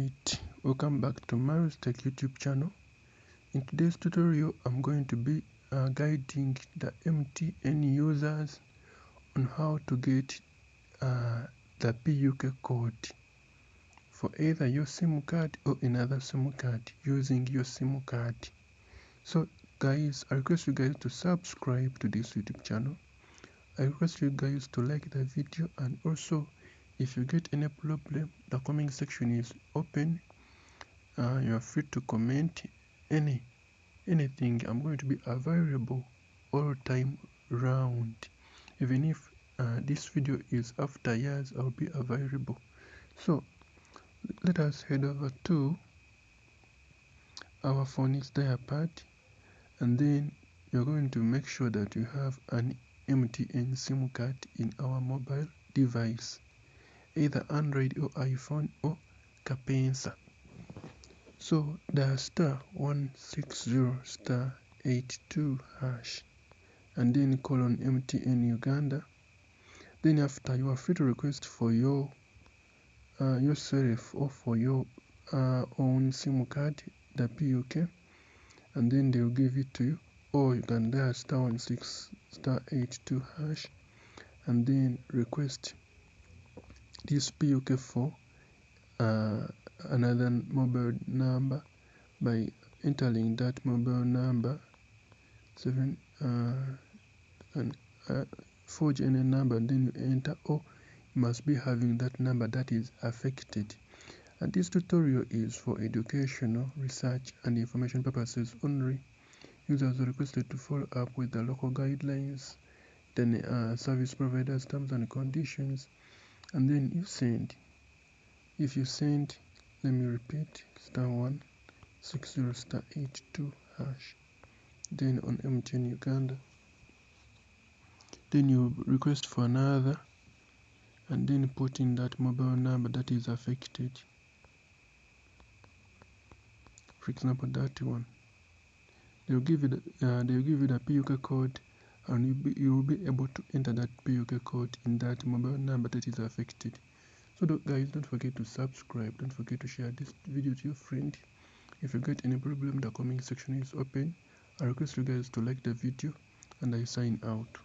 Alright, welcome back to Mario's Tech YouTube channel. In today's tutorial, I'm going to be guiding the MTN users on how to get the PUK code for either your SIM card or another SIM card using your SIM card. So guys, I request you guys to subscribe to this YouTube channel. I request you guys to like the video, and also if you get any problem, the comment section is open. You are free to comment anything. I'm going to be available all time round. Even if this video is after years, I'll be available. So let us head over to our phone dialpad, and then you're going to make sure that you have an MTN SIM card in our mobile device, either Android or iPhone or Capensa. So dial *160*82# and then call on MTN Uganda. Then after, you are free to request for your yourself or for your own SIM card the PUK, and then they will give it to you. Or you can dial *16*82# and then request this PUK for another mobile number by entering that mobile number 7 and forge any number, and then you enter, or you must be having that number that is affected. And this tutorial is for educational, research and information purposes only. Users are requested to follow up with the local guidelines, then service providers terms and conditions, and then you send. If you send, let me repeat, *160*82#, then on MTN Uganda, then you request for another, and then put in that mobile number that is affected, for example that one. They'll give you the PUK code, and you will be able to enter that PUK code in that mobile number that is affected. So guys, don't forget to subscribe, don't forget to share this video to your friend. If you get any problem, the comment section is open. I request you guys to like the video, and I sign out.